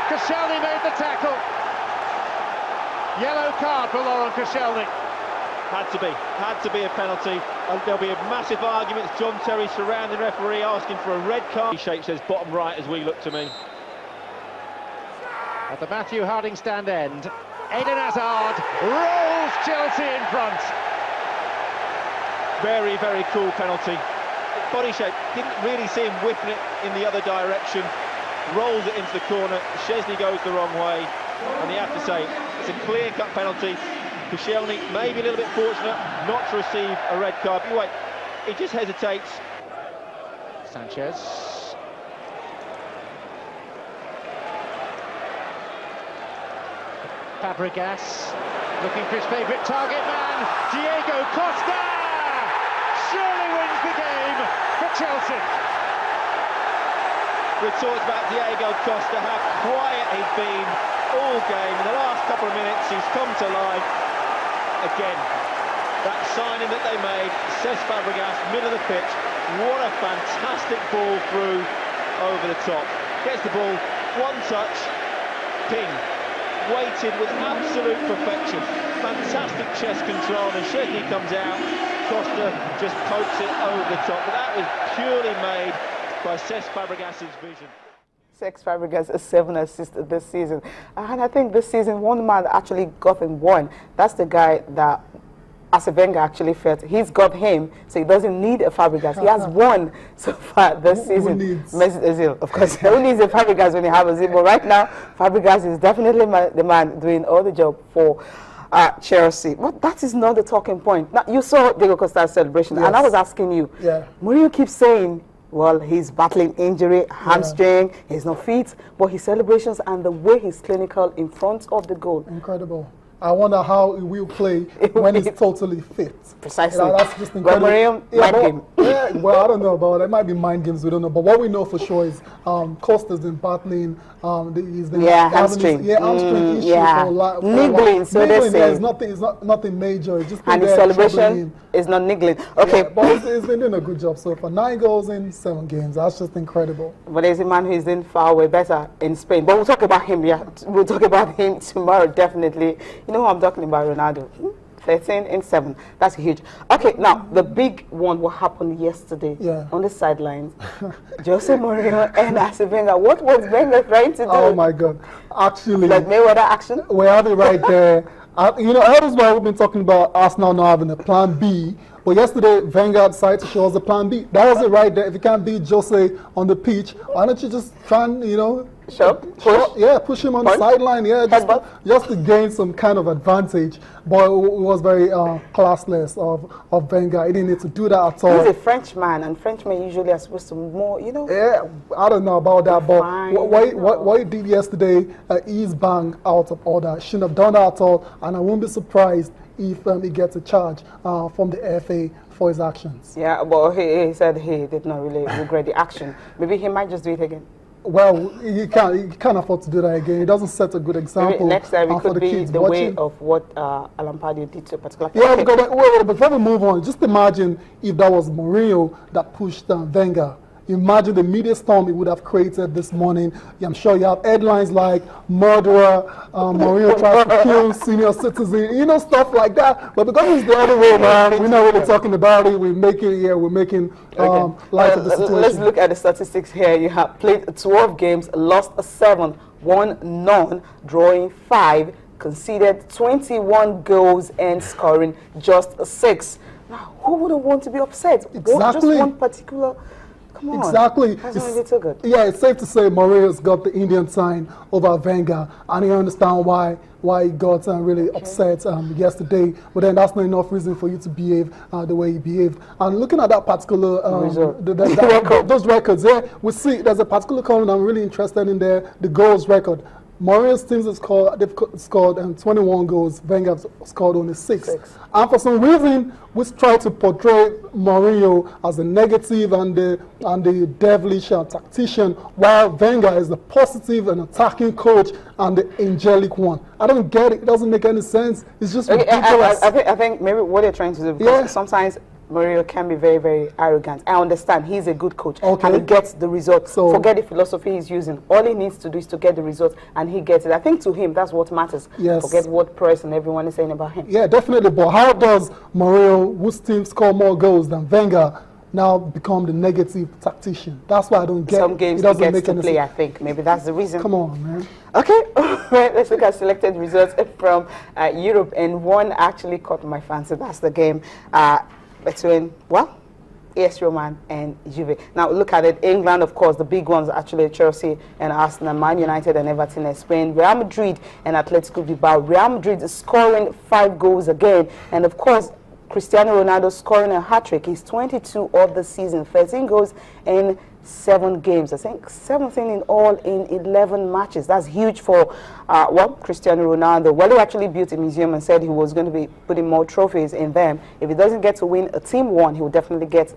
Koscielny made the tackle. Yellow card for Laurent Koscielny. Had to be a penalty, and there'll be a massive argument. John Terry surrounding the referee, asking for a red card. He shakes his bottom right as we look to me. At the Matthew Harding stand end, Eden Hazard rolls Chelsea in front. Very, very cool penalty. Body shape, didn't really see him whipping it in the other direction. Rolls it into the corner, Szczesny goes the wrong way, and you have to say, it's a clear-cut penalty. Koscielny maybe a little bit fortunate not to receive a red card. But wait, he just hesitates. Sanchez. Fabregas looking for his favourite target man, Diego Costa! Surely wins the game for Chelsea. We've talked about Diego Costa, how quiet he's been all game. In the last couple of minutes, he's come to life again. That signing that they made, Cesc Fabregas, middle of the pitch. What a fantastic ball through over the top. Gets the ball, one touch, ping. Weighted with absolute perfection. Fantastic chest control, and Szczesny comes out. Costa just pokes it over the top. But that was purely made by Cesc Fabregas' vision. Cesc Fabregas has 7 assists this season. And I think this season, one man actually got him one. That's the guy that Arsene Wenger actually felt he's got him, so he doesn't need a Fabregas. He has one so far this season. Mesut Ozil, of course. Who needs a Fabregas when you have Ozil? But right now, Fabregas is definitely the man doing all the job for Chelsea. But that is not the talking point. Now, you saw Diego Costa's celebration, and I was asking you, Mourinho keeps saying, well, he's battling injury, hamstring, he's not fit, but his celebrations and the way he's clinical in front of the goal. Incredible. I wonder how he will play when he's totally fit. Precisely. That's just incredible. Mind game. Yeah, well, I don't know about it. It might be mind games, we don't know. But what we know for sure is Costa's been battling hamstring. Hamstring issue for a lot. Niggling, so they say. It's nothing major. It's just and his celebration is not niggling. Okay. Yeah, but he's been doing a good job so far. 9 goals in 7 games. That's just incredible. But there's a man who's doing far way better in Spain. But we'll talk about him. Yeah, we'll talk about him tomorrow, definitely. You know who I'm talking about, Ronaldo. 13 in 7. That's huge. Okay, now the big one, what happened yesterday on the sidelines. Jose Mourinho and Arsene Wenger. What was Wenger trying to do? Oh my God! Actually, like Mayweather action. We have it right there. You know, that is why we've been talking about Arsenal not having a plan B. But yesterday, Wenger decided to show us a plan B. That was it right there. If you can't beat Jose on the pitch, why don't you just try and, push him on the sideline, just to gain some kind of advantage. But it was very classless of Wenger. He didn't need to do that at all. He's a Frenchman, and Frenchmen usually are supposed to more, Yeah, I don't know about that, but what he did yesterday is bang out of order. Shouldn't have done that at all, and I won't be surprised if he gets a charge from the FA for his actions. Yeah, well, he said he did not really regret the action. Maybe he might just do it again. Well, he can't afford to do that again. He doesn't set a good example. Maybe next time it could be the way of what Alan Pardew did to a particular player. Yeah, but before we move on, just imagine if that was Mourinho that pushed Wenger. Imagine the media storm it would have created this morning. I'm sure you have headlines like "Murderer," Mourinho tries to kill senior citizen, stuff like that. But because it's the other way around, we're not really talking about it. We're making light of the situation. Let's look at the statistics here. You have played 12 games, lost 7, won none, drawing 5, conceded 21 goals and scoring just 6. Now, who wouldn't want to be upset? Exactly. Just one particular. Exactly. That's not really so good. Yeah, it's safe to say Mourinho's got the Indian sign over Wenger, and you understand why he got really upset yesterday. But then that's not enough reason for you to behave the way he behaved. And looking at that particular those records, we see there's a particular column I'm really interested in there, the goals record. Mourinho's teams have scored 21 goals. Wenger scored only 6. And for some reason, we try to portray Mourinho as a negative and the devilish tactician, while Wenger is the positive and attacking coach and the angelic one. I don't get it. It doesn't make any sense. It's just ridiculous. I think maybe what they're trying to do, because sometimes Mourinho can be very, very arrogant. I understand he's a good coach Okay. and he gets the results. So forget the philosophy he's using. All he needs to do is to get the results, and he gets it. I think to him that's what matters. Yes. Forget what press and everyone is saying about him. yeah, definitely. But how does Mourinho, whose team score more goals than Wenger, now become the negative tactician? That's why I don't get. Some games it doesn't he gets make to any play. sense. I think maybe that's the reason. Come on, man. Okay, right, let's look at selected results from Europe, and one actually caught my fancy. That's the game between, well, AS Roma and Juve. Now look at it. England, of course, the big ones actually Chelsea and Arsenal, Man United and Everton in Spain, Real Madrid and Atletico Bilbao. Real Madrid is scoring 5 goals again, and of course Cristiano Ronaldo scoring a hat-trick. He's 22 of the season, 13 goals in 7 games. I think 17 in all in 11 matches. That's huge for, well, Cristiano Ronaldo. Well, he actually built a museum and said he was going to be putting more trophies in them. If he doesn't get to win a team one, he will definitely get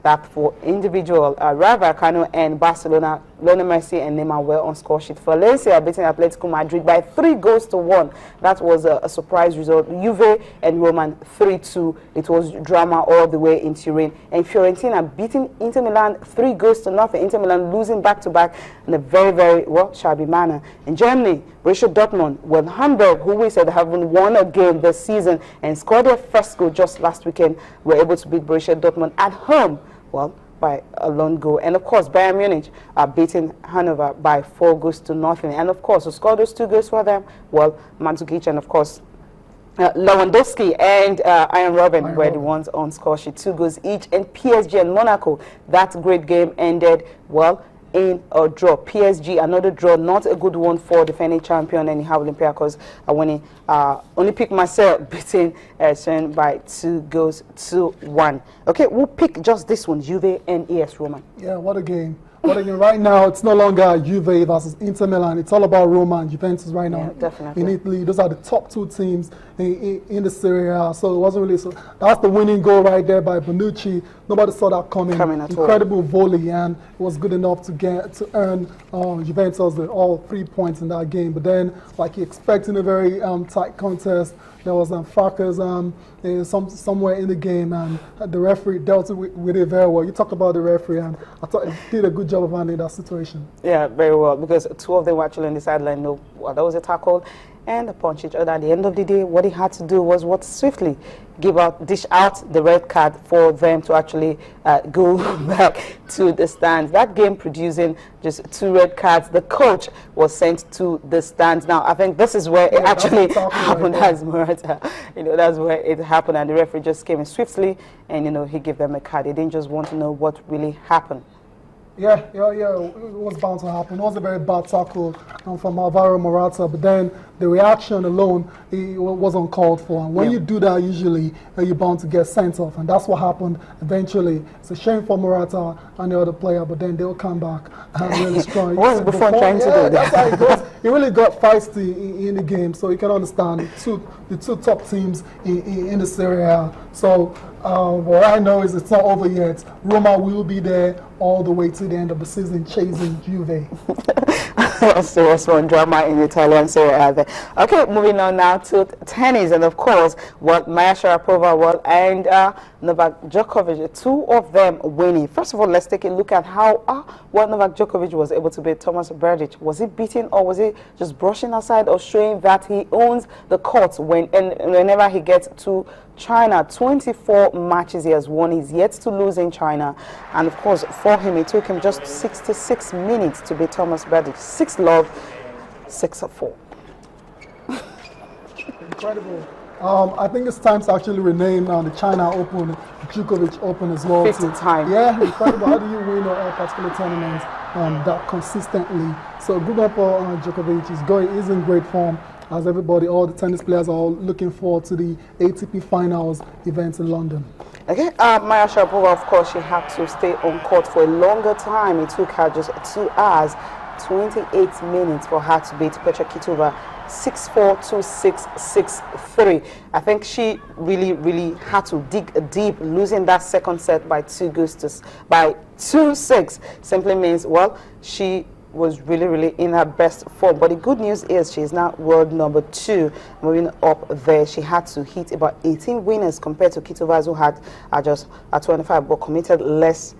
that for individual. Rayo Vallecano and Barcelona, Lionel Messi and Neymar were on score sheet. Valencia beating Atletico Madrid by 3 goals to 1. That was a surprise result. Juve and Roma 3-2. It was drama all the way in Turin. And Fiorentina beating Inter Milan 3 goals to nothing. Inter Milan losing back-to-back in a very, very, well, shabby manner. In Germany, Borussia Dortmund, well, Hamburg, who we said haven't won a game this season and scored their first goal just last weekend, were able to beat Borussia Dortmund at home, well, by a lone goal. And of course, Bayern Munich are beating Hanover by 4 goals to nothing. And of course, who scored those 2 goals for them? Well, Mandzukic and of course Lewandowski and Iron Robin were the ones on score sheet, 2 goals each. And PSG and Monaco, that great game ended, well, in a draw. PSG, another draw, not a good one for defending champion, and you have Olympiacos winning. Olympique Marseille beating Essen by 2 goals to 1. Okay, we'll pick just this one, Juve and AS Roma. Yeah, what a game. What a game. Right now, it's no longer Juve versus Inter Milan. It's all about Roma and Juventus right now. Yeah, definitely. In Italy, those are the top 2 teams in the Serie A. So it wasn't really so. That's the winning goal right there by Bonucci. Nobody saw that coming. Incredible volley, and it was good enough to earn Juventus all 3 points in that game. But then, like you expect in a very tight contest, there was fracas somewhere in the game, and the referee dealt with it very well. You talked about the referee, and I thought he did a good job of handling that situation. Yeah, very well, because 2 of them were actually on the sideline. No, well, that was a tackle, and they punched each other. At the end of the day, what he had to do was swiftly dish out the red card for them to actually go back to the stands. That game producing just 2 red cards. The coach was sent to the stands. Now, I think this is where it actually happened, as Morata. That's where it happened, and the referee just came in swiftly, and he gave them a card. He didn't just want to know what really happened. Yeah, it was bound to happen. It was a very bad tackle from Alvaro Morata, but then the reaction alone was uncalled for. And when you do that, usually you're bound to get sent off, and that's what happened eventually. It's a shame for Morata and the other player, but then they'll come back really strong. What was Buffon trying to do? That's how it goes. He really got feisty in the game, so you can understand the two top teams in the Serie A. So what I know is it's not over yet. Roma will be there all the way to the end of the season chasing Juve. So what's one drama in Italian Serie A there. Okay, moving on now to tennis, and of course, Maria Sharapova and Novak Djokovic, 2 of them winning. First of all, let's take a look at how Novak Djokovic was able to beat Thomas Berdych. Was he beating, or was he just brushing aside, or showing that he owns the court whenever he gets to China? 24 matches he has won. He's yet to lose in China, and of course, for him, it took him just 66 minutes to beat Thomas Berdych. 6-love, 6-4. Incredible. I think it's time to actually rename the China Open, the Djokovic Open as well. 5th time. Yeah, incredible. How do you win a particular tournament that consistently? So good one for Djokovic. He's in great form. As everybody, all the tennis players are all looking forward to the ATP Finals event in London. Okay, Maria Sharapova, of course, she had to stay on court for a longer time. It took her just 2 hours, 28 minutes for her to beat Petra Kvitova 6-4, 2-6, 6-3. I think she really had to dig deep. Losing that second set by 2-6 simply means, well, she was really in her best form. But the good news is she's now world number 2, moving up there. She had to hit about 18 winners compared to Kitovaz, who had just 25, but committed less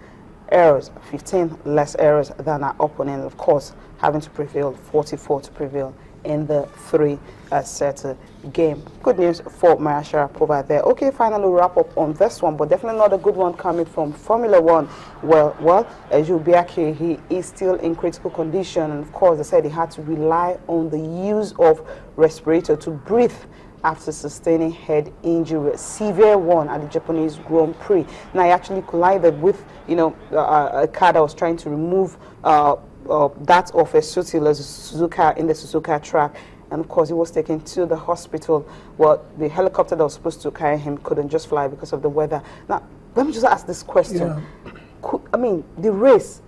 errors, 15 less errors than her opponent. Of course, having to prevail, 44 to prevail in the 3-set game. Good news for Maria Sharapova there. Okay, finally we'll wrap up on this one, but definitely not a good one coming from Formula-1. Well, Jubiaki, he is still in critical condition, and of course they said he had to rely on the use of respirator to breathe after sustaining head injury, a severe one at the Japanese Grand Prix. Now he actually collided with, a car that was trying to remove that of a Suzuka in the Suzuka track, and of course he was taken to the hospital. Well, the helicopter that was supposed to carry him couldn't just fly because of the weather. Now, let me just ask this question. Yeah. The race,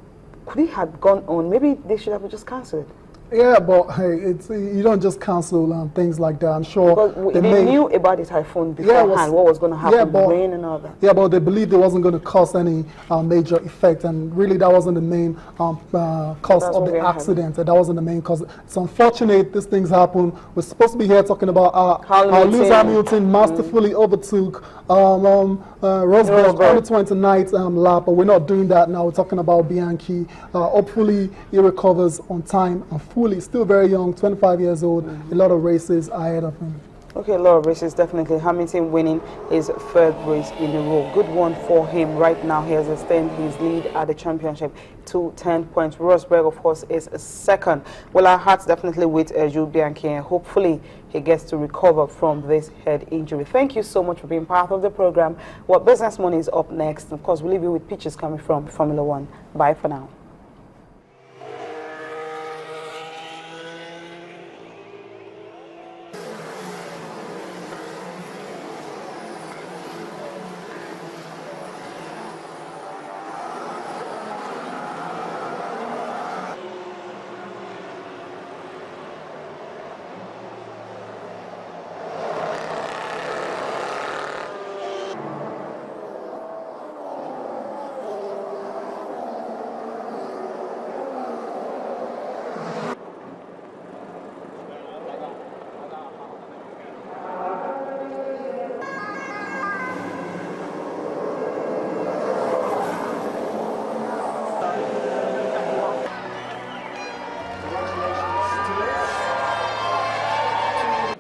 could it have gone on? Maybe they should have just cancelled it. Yeah, but hey, you don't just cancel things like that. I'm sure because they knew about the typhoon beforehand, what was going to happen, rain and all that. Yeah, but they believed it wasn't going to cause any major effect, and really that wasn't the main cause of the accident. That wasn't the main cause. It's unfortunate these things happen. We're supposed to be here talking about how Lewis Hamilton masterfully overtook Rosberg on the 29th lap, but we're not doing that now. We're talking about Bianchi. Hopefully he recovers on time and fully. Still very young, 25 years old. A lot of races ahead of him. Okay, a lot of races, definitely. Hamilton winning his 3rd race in a row. Good one for him. Right now, he has extended his lead at the championship to 10 points. Rosberg, of course, is 2nd. Well, our hearts definitely with Jules Bianchi, and hopefully he gets to recover from this head injury. Thank you so much for being part of the program. Well, Business Money is up next. Of course, we'll leave you with pictures coming from Formula 1. Bye for now.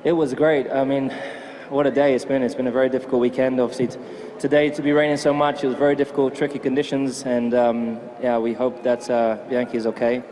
It was great. I mean, what a day it's been. It's been a very difficult weekend. Obviously, today to be raining so much, it was very difficult, tricky conditions, and yeah, we hope that Bianchi is okay.